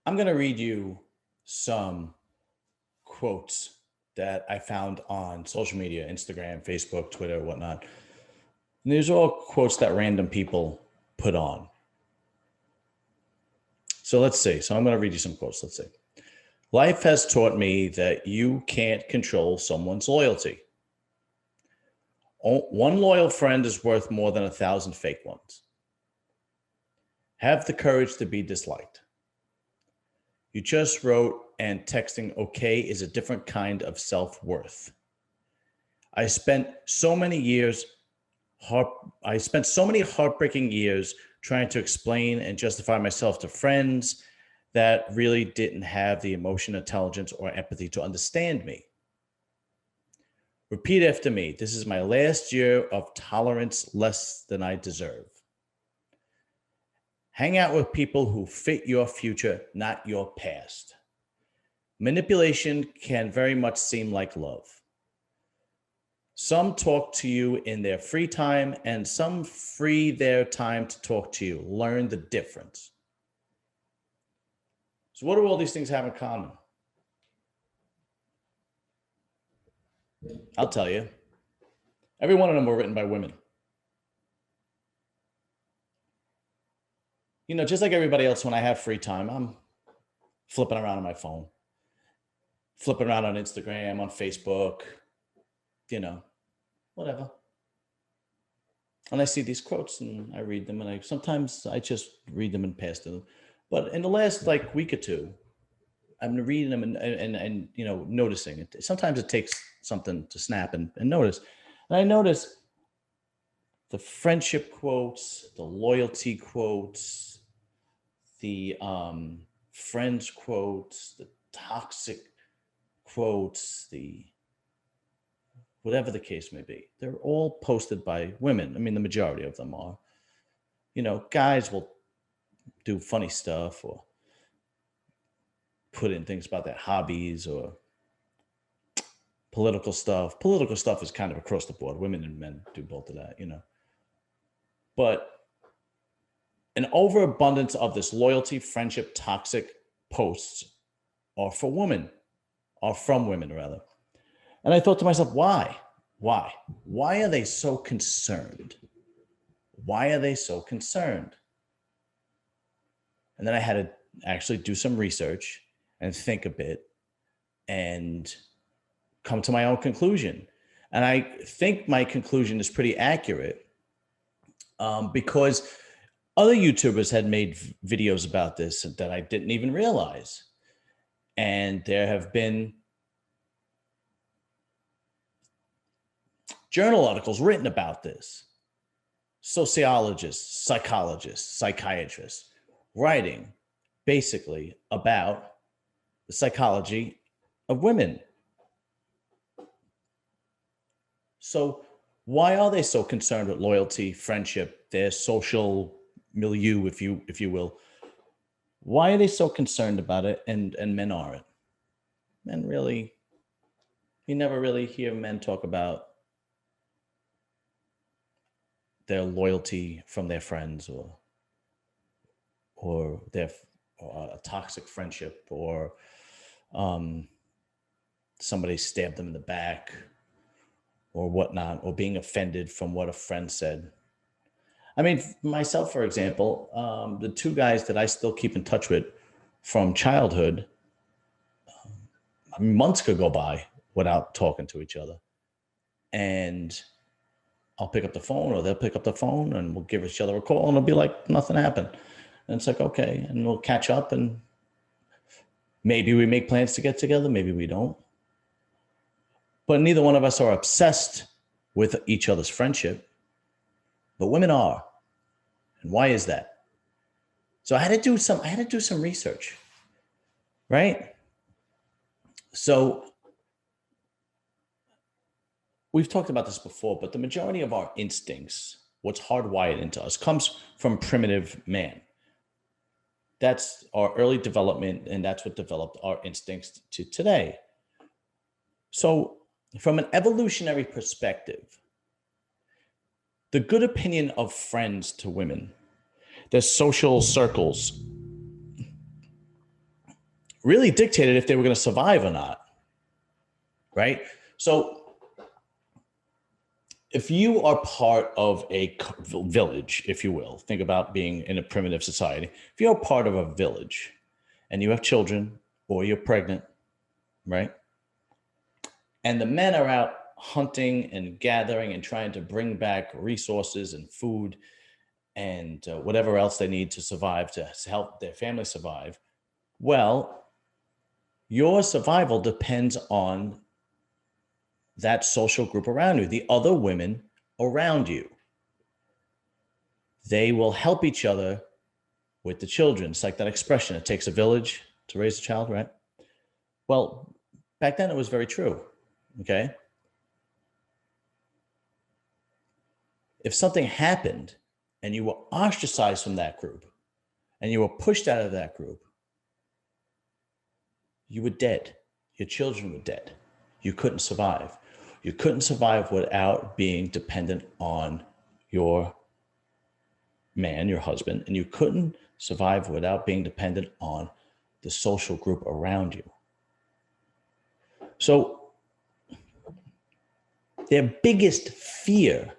I'm going to read you some quotes that I found on social media, Instagram, Facebook, Twitter, whatnot. And these are all quotes that random people put on. So let's see. So I'm going to read you some quotes. Let's see. Life has taught me that you can't control someone's loyalty. One loyal friend is worth more than 1,000 fake ones. Have the courage to be disliked. You just wrote and texting okay is a different kind of self-worth. I spent so many heartbreaking years trying to explain and justify myself to friends that really didn't have the emotional intelligence or empathy to understand me. Repeat after me. This is my last year of tolerance less than I deserve. Hang out with people who fit your future, not your past. Manipulation can very much seem like love. Some talk to you in their free time and some free their time to talk to you. Learn the difference. So what do all these things have in common? I'll tell you. Every one of them were written by women. You know, just like everybody else, when I have free time, I'm flipping around on my phone, flipping around on Instagram, on Facebook, you know, whatever. And I see these quotes and I read them, and sometimes I just read them and pass them. But in the last week or two, I've been reading them and you know, noticing it. Sometimes it takes something to snap and notice. And I notice the friendship quotes, the loyalty quotes, the friends quotes, the toxic quotes, the whatever the case may be. They're all posted by women. I mean, the majority of them are. You know, guys will do funny stuff or put in things about their hobbies or political stuff. Political stuff is kind of across the board. Women and men do both of that, you know. But an overabundance of this loyalty, friendship, toxic posts are for women, are from women rather. And I thought to myself, why? Why? Why are they so concerned? Why are they so concerned? And then I had to actually do some research and think a bit and come to my own conclusion. And I think my conclusion is pretty accurate because other YouTubers had made videos about this that I didn't even realize. And there have been journal articles written about this. Sociologists, psychologists, psychiatrists writing basically about the psychology of women. So why are they so concerned with loyalty, friendship, their social milieu, if you will? Why are they so concerned about it and men aren't? Men really, you never really hear men talk about their loyalty from their friends or their or a toxic friendship or somebody stabbed them in the back or whatnot, or being offended from what a friend said. I mean, myself, for example, the two guys that I still keep in touch with from childhood, months could go by without talking to each other. And I'll pick up the phone or they'll pick up the phone and we'll give each other a call and it'll be like nothing happened. And it's like, okay, and we'll catch up and maybe we make plans to get together, maybe we don't. But neither one of us are obsessed with each other's friendship. But women are. And why is that? So I had to do some research, right? So we've talked about this before, but the majority of our instincts, what's hardwired into us, comes from primitive man. That's our early development, and that's what developed our instincts to today. So from an evolutionary perspective, the good opinion of friends to women, their social circles, really dictated if they were going to survive or not. Right? So if you are part of a village, if you will, think about being in a primitive society. If you're part of a village and you have children or you're pregnant, right? And the men are out hunting and gathering and trying to bring back resources and food and whatever else they need to survive, to help their family survive. Well, your survival depends on that social group around you, the other women around you. They will help each other with the children. It's like that expression, it takes a village to raise a child, right? Well, back then it was very true, okay? If something happened and you were ostracized from that group and you were pushed out of that group, you were dead. Your children were dead. You couldn't survive. You couldn't survive without being dependent on your man, your husband, and you couldn't survive without being dependent on the social group around you. So their biggest fear,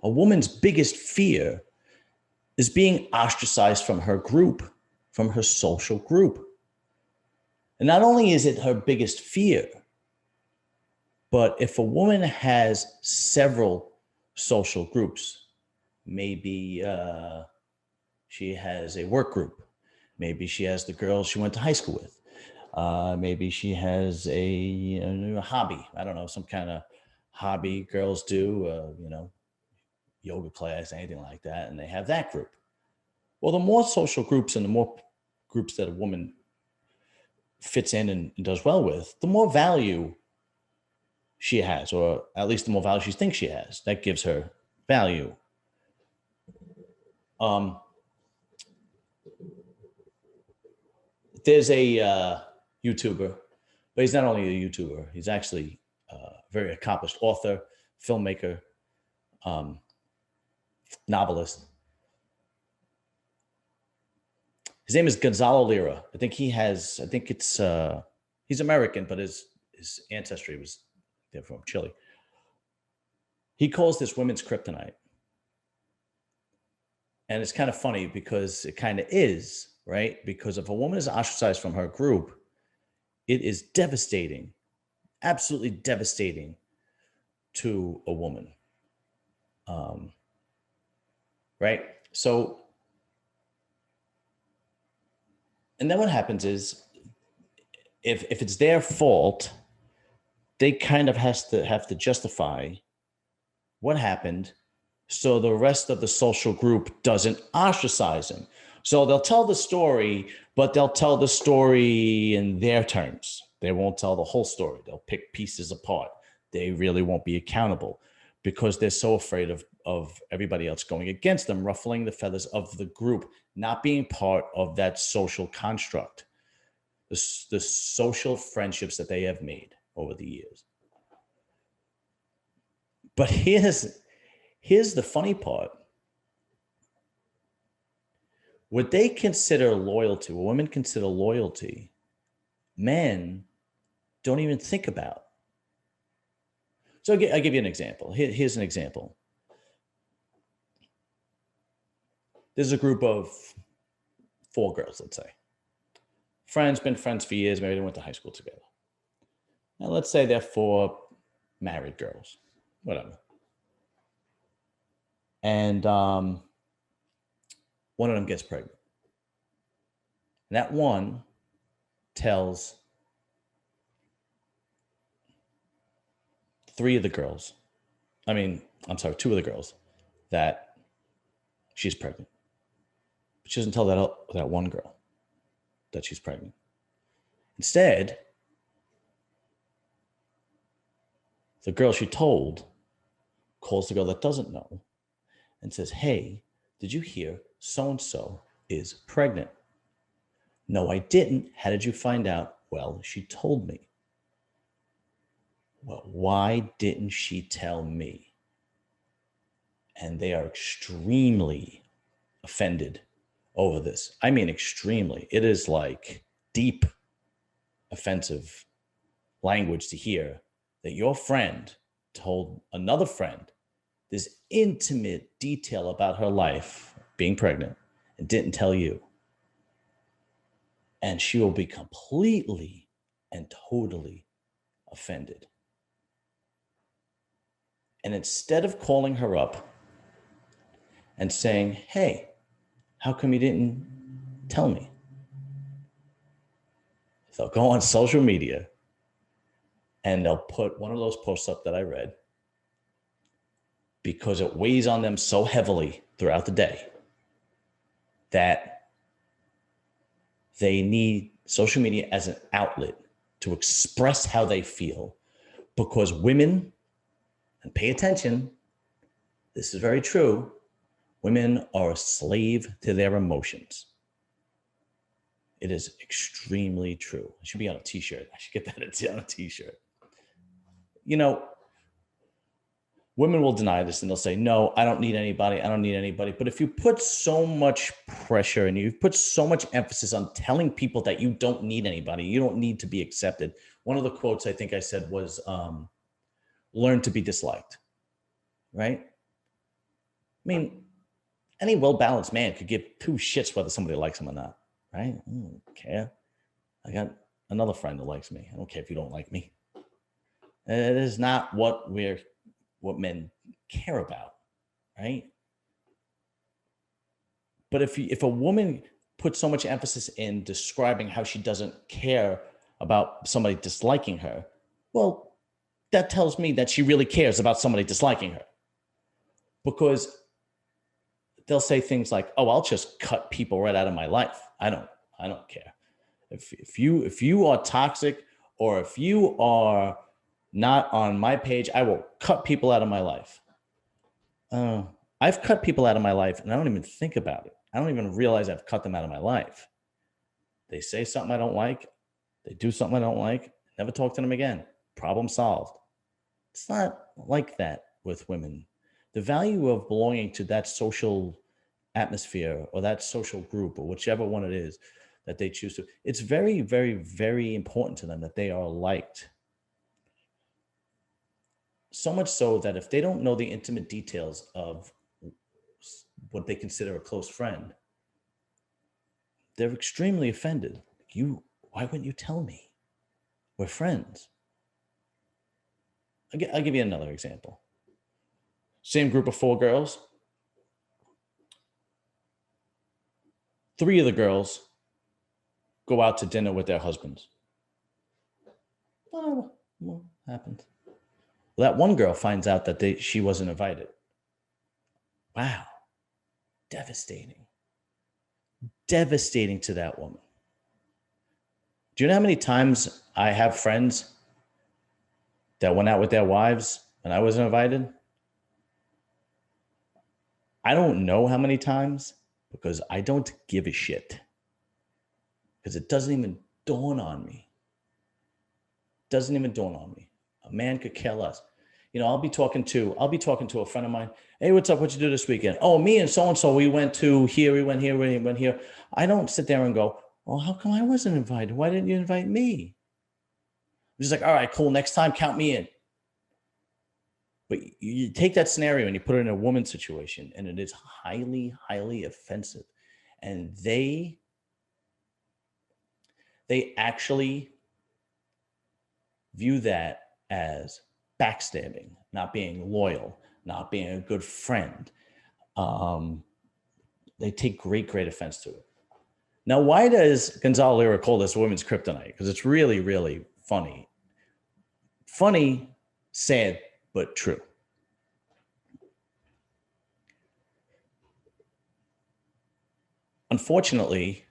a woman's biggest fear, is being ostracized from her group, from her social group. And not only is it her biggest fear, but if a woman has several social groups, maybe she has a work group, maybe she has the girls she went to high school with, maybe she has a hobby, I don't know, some kind of hobby girls do, yoga class, anything like that, and they have that group. Well, the more social groups and the more groups that a woman fits in and does well with, the more value she has, or at least the more value she thinks she has. That gives her value. There's a YouTuber, but he's not only a YouTuber, he's actually a very accomplished author, filmmaker, novelist. His name is Gonzalo Lira. He's American, but his ancestry was from Chile. He calls this women's kryptonite. And it's kind of funny because it kind of is, right? Because if a woman is ostracized from her group, it is devastating, absolutely devastating to a woman. Right? So, and then what happens is if it's their fault, they kind of have to justify what happened so the rest of the social group doesn't ostracize him. So they'll tell the story, but they'll tell the story in their terms. They won't tell the whole story. They'll pick pieces apart. They really won't be accountable because they're so afraid of everybody else going against them, ruffling the feathers of the group, not being part of that social construct, the social friendships that they have made over the years. But here's the funny part. What they consider loyalty, what women consider loyalty, men don't even think about. So I'll give you an example. Here's an example. There's a group of 4 girls, let's say. Friends, been friends for years, maybe they went to high school together. Now let's say they're 4 married girls, whatever. And one of them gets pregnant. And that one tells 2 of the girls that she's pregnant. But she doesn't tell that one girl that she's pregnant. Instead, the girl she told calls the girl that doesn't know and says, "Hey, did you hear so-and-so is pregnant?" "No, I didn't. How did you find out?" "Well, she told me." "Well, why didn't she tell me?" And they are extremely offended over this. I mean, extremely. It is like deep offensive language to hear that your friend told another friend this intimate detail about her life being pregnant and didn't tell you. And she will be completely and totally offended. And instead of calling her up and saying, hey, how come you didn't tell me? They'll go on social media and they'll put one of those posts up that I read because it weighs on them so heavily throughout the day that they need social media as an outlet to express how they feel. Because women, and pay attention, this is very true, women are a slave to their emotions. It is extremely true. It should be on a t-shirt. I should get that on a t-shirt. You know, women will deny this and they'll say, no, I don't need anybody. I don't need anybody. But if you put so much pressure and you put so much emphasis on telling people that you don't need anybody, you don't need to be accepted. One of the quotes I think I said was, learn to be disliked, right? I mean, any well-balanced man could give two shits whether somebody likes him or not, right? I don't care. I got another friend that likes me. I don't care if you don't like me. It is not what men care about, right? But if a woman puts so much emphasis in describing how she doesn't care about somebody disliking her, well, that tells me that she really cares about somebody disliking her. Because they'll say things like, oh, I'll just cut people right out of my life. I don't care. If you are toxic or if you are not on my page, I will cut people out of my life. I've cut people out of my life and I don't even think about it. I don't even realize I've cut them out of my life. They say something I don't like. They do something I don't like. Never talk to them again. Problem solved. It's not like that with women. The value of belonging to that social atmosphere or that social group or whichever one it is that they choose to, it's very, very, very important to them that they are liked. So much so that if they don't know the intimate details of what they consider a close friend, they're extremely offended. Why wouldn't you tell me? We're friends. I'll give you another example. Same group of 4 girls. 3 of the girls go out to dinner with their husbands. Oh, what happened? Well, that one girl finds out that she wasn't invited. Wow. Devastating. Devastating to that woman. Do you know how many times I have friends that went out with their wives and I wasn't invited? I don't know how many times because I don't give a shit. Because it doesn't even dawn on me. Doesn't even dawn on me. A man could care less. You know, I'll be talking to a friend of mine. Hey, what's up? What you do this weekend? Oh, me and so-and-so, we went to here, we went here, we went here. I don't sit there and go, well, how come I wasn't invited? Why didn't you invite me? I'm just like, all right, cool. Next time, count me in. But you take that scenario and you put it in a woman's situation, and it is highly, highly offensive. And they actually view that as backstabbing, not being loyal, not being a good friend. They take great, great offense to it. Now, why does Gonzalo Lira call this women's kryptonite? Because it's really, really funny. Funny, sad, but true. Unfortunately,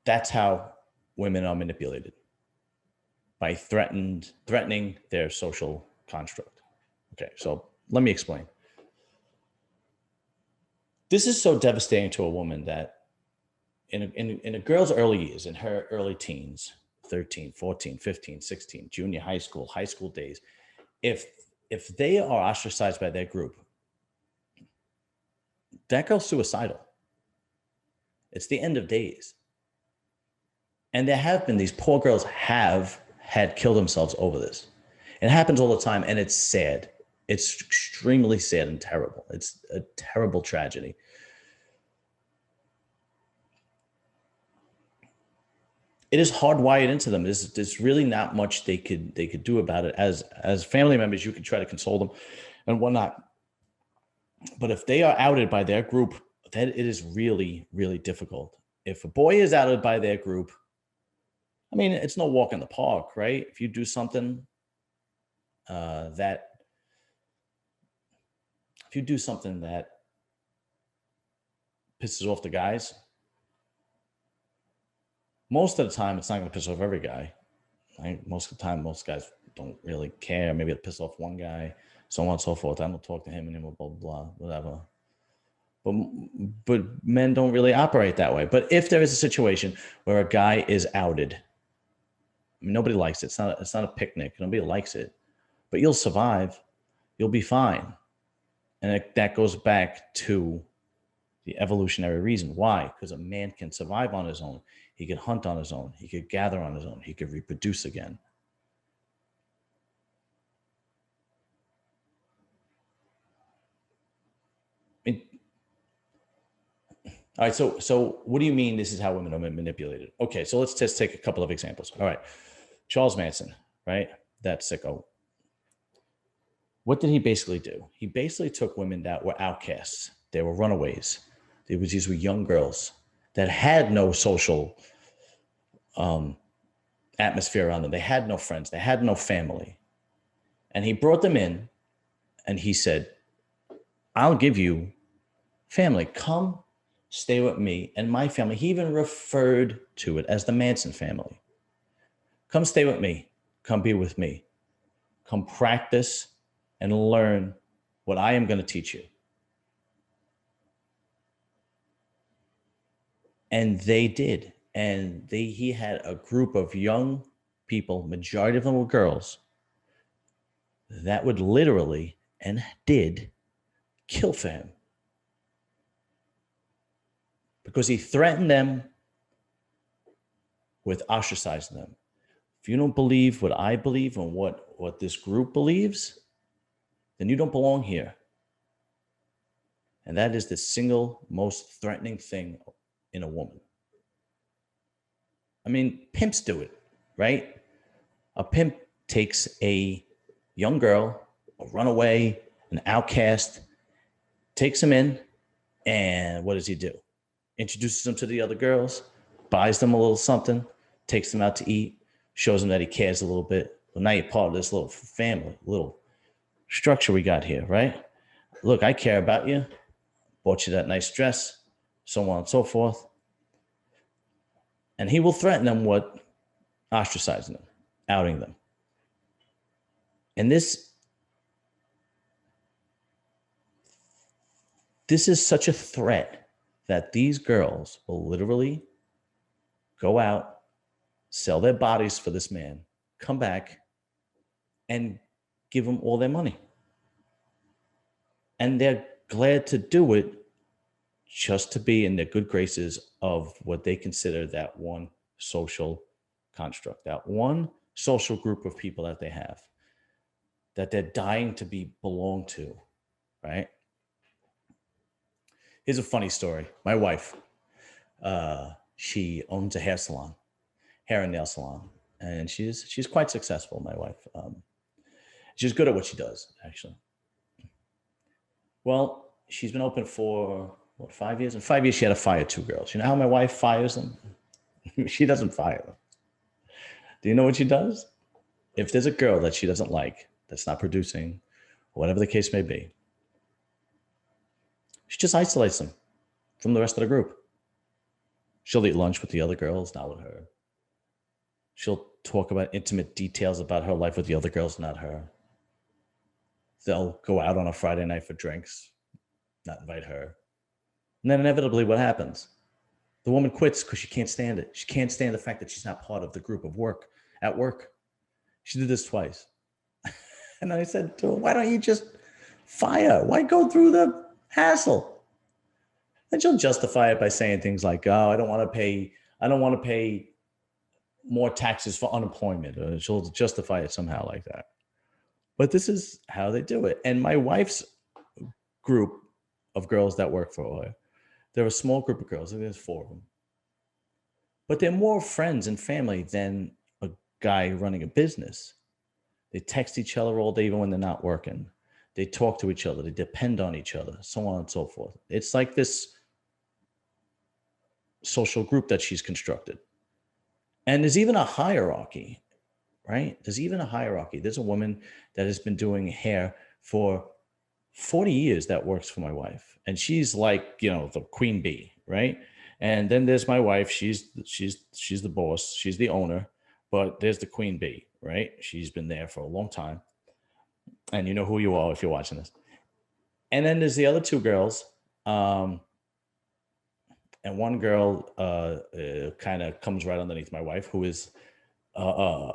that's how women are manipulated, by threatening their social construct. Okay, so let me explain. This is so devastating to a woman that in a girl's early years, in her early teens, 13, 14, 15, 16, junior high school days, if they are ostracized by their group, that girl's suicidal. It's the end of days. And there have been, these poor girls have had killed themselves over this. It happens all the time, and it's sad. It's extremely sad and terrible. It's a terrible tragedy. It is hardwired into them. There's really not much they could do about it. As family members, you can try to console them and whatnot. But if they are outed by their group, then it is really, really difficult. If a boy is outed by their group, I mean, it's no walk in the park, right? If you do something that if you do something that pisses off the guys, most of the time it's not going to piss off every guy. Right? Most of the time, most guys don't really care. Maybe it'll piss off one guy, so on and so forth. I don't talk to him anymore, blah, blah, blah, whatever. But men don't really operate that way. But if there is a situation where a guy is outed, I mean, nobody likes it. It's not a picnic. Nobody likes it. But you'll survive. You'll be fine. And that goes back to the evolutionary reason. Why? Because a man can survive on his own. He could hunt on his own. He could gather on his own. He could reproduce again. I mean, all right. So what do you mean this is how women are manipulated? Okay. So let's just take a couple of examples. All right. Charles Manson, right? That sicko. What did he basically do? He basically took women that were outcasts. They were runaways. These were young girls that had no social atmosphere around them. They had no friends. They had no family. And he brought them in and he said, I'll give you family. Come stay with me and my family. He even referred to it as the Manson family. Come stay with me. Come be with me. Come practice and learn what I am going to teach you. And they did. And he had a group of young people, majority of them were girls, that would literally and did kill for him. Because he threatened them with ostracizing them. If you don't believe what I believe and what this group believes, then you don't belong here. And that is the single most threatening thing in a woman. I mean, pimps do it, right? A pimp takes a young girl, a runaway, an outcast, takes them in, and what does he do? Introduces them to the other girls, buys them a little something, takes them out to eat, shows them that he cares a little bit. Well, now you're part of this little family, little structure we got here, right? Look, I care about you. Bought you that nice dress, so on and so forth. And he will threaten them with ostracizing them, outing them. And this is such a threat that these girls will literally go out, sell their bodies for this man, come back, and give him all their money. And they're glad to do it just to be in the good graces of what they consider that one social construct, that one social group of people that they have, that they're dying to be belonged to, right? Here's a funny story. My wife, she owns a hair and nail salon, and she's quite successful, my wife. She's good at what she does, actually. Well, she's been open for 5 years? In 5 years, she had to fire 2 girls. You know how my wife fires them? She doesn't fire them. Do you know what she does? If there's a girl that she doesn't like, that's not producing, whatever the case may be, she just isolates them from the rest of the group. She'll eat lunch with the other girls, not with her. She'll talk about intimate details about her life with the other girls, not her. They'll go out on a Friday night for drinks, not invite her. And then inevitably what happens? The woman quits because she can't stand it. She can't stand the fact that she's not part of the group of at work. She did this twice. And I said to her, why don't you just fire? Why go through the hassle? And she'll justify it by saying things like, oh, I don't want to pay more taxes for unemployment, or she'll justify it somehow like that. But this is how they do it. And my wife's group of girls that work for her, they're a small group of girls. There's 4 of them, but they're more friends and family than a guy running a business. They text each other all day, even when they're not working. They talk to each other. They depend on each other, so on and so forth. It's like this social group that she's constructed. And there's even a hierarchy, right? There's even a hierarchy. There's a woman that has been doing hair for 40 years that works for my wife. And she's like, the queen bee, right? And then there's my wife. She's the boss. She's the owner. But there's the queen bee, right? She's been there for a long time. And you know who you are if you're watching this. And then there's the other 2 girls. And one girl kind of comes right underneath my wife, who is a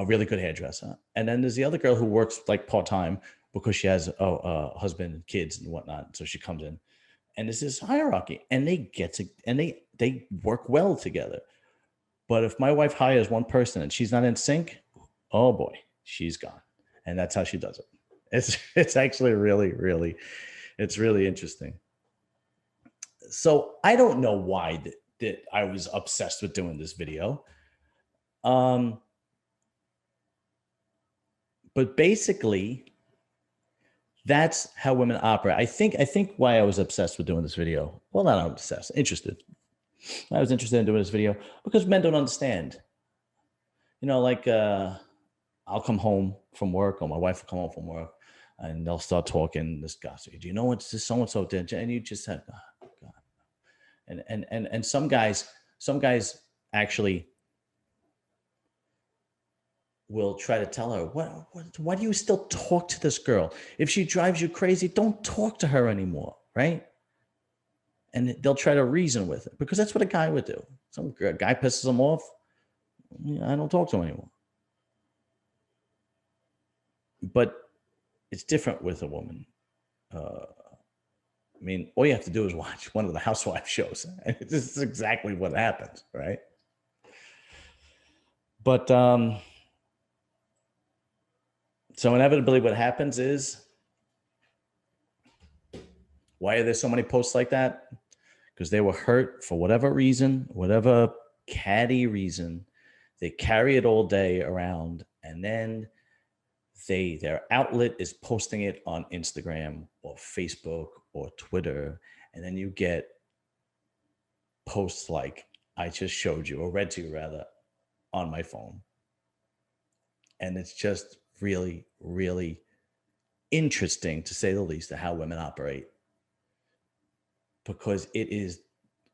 really good hairdresser. And then there's the other girl who works like part-time because she has a husband and kids and whatnot. So she comes in, and there's this hierarchy, and they work well together. But if my wife hires one person and she's not in sync, oh boy, she's gone. And that's how she does it. It's actually really, it's really interesting. So I don't know why that I was obsessed with doing this video. But basically, that's how women operate. I think why I was obsessed with doing this video. Well, not obsessed, interested. I was interested in doing this video because men don't understand. Like I'll come home from work, or my wife will come home from work, and they'll start talking this gossip. Do you know what this so-and-so did? And you just said, oh, God. And some guys actually will try to tell her, why do you still talk to this girl? If she drives you crazy, don't talk to her anymore, right? And they'll try to reason with it, because that's what a guy would do. Some guy pisses them off, I don't talk to him anymore. But it's different with a woman. All you have to do is watch one of the housewife shows, and this is exactly what happens, right? But so inevitably what happens is, why are there so many posts like that? Because they were hurt for whatever reason, whatever catty reason. They carry it all day around, and then their outlet is posting it on Instagram or Facebook or Twitter. And then you get posts like I just showed you, or read to you rather, on my phone. And it's just really, really interesting, to say the least, of how women operate, because it is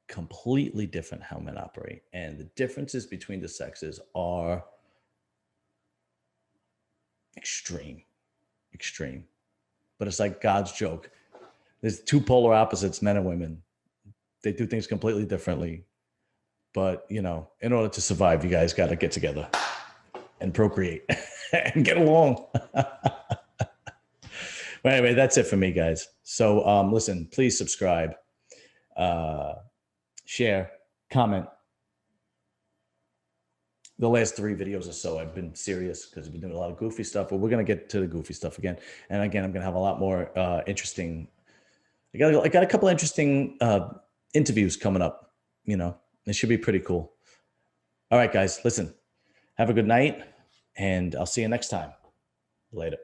completely different how men operate. And the differences between the sexes are extreme. But it's like God's joke. There's 2 polar opposites, men and women. They do things completely differently. But, in order to survive, you guys got to get together and procreate and get along. But anyway, that's it for me, guys. So listen, please subscribe, share, comment. The last 3 videos or so, I've been serious because I've been doing a lot of goofy stuff, but we're going to get to the goofy stuff again. And again, I'm going to have a lot more interesting. I got a couple of interesting interviews coming up. It should be pretty cool. All right, guys, listen, have a good night, and I'll see you next time. Later.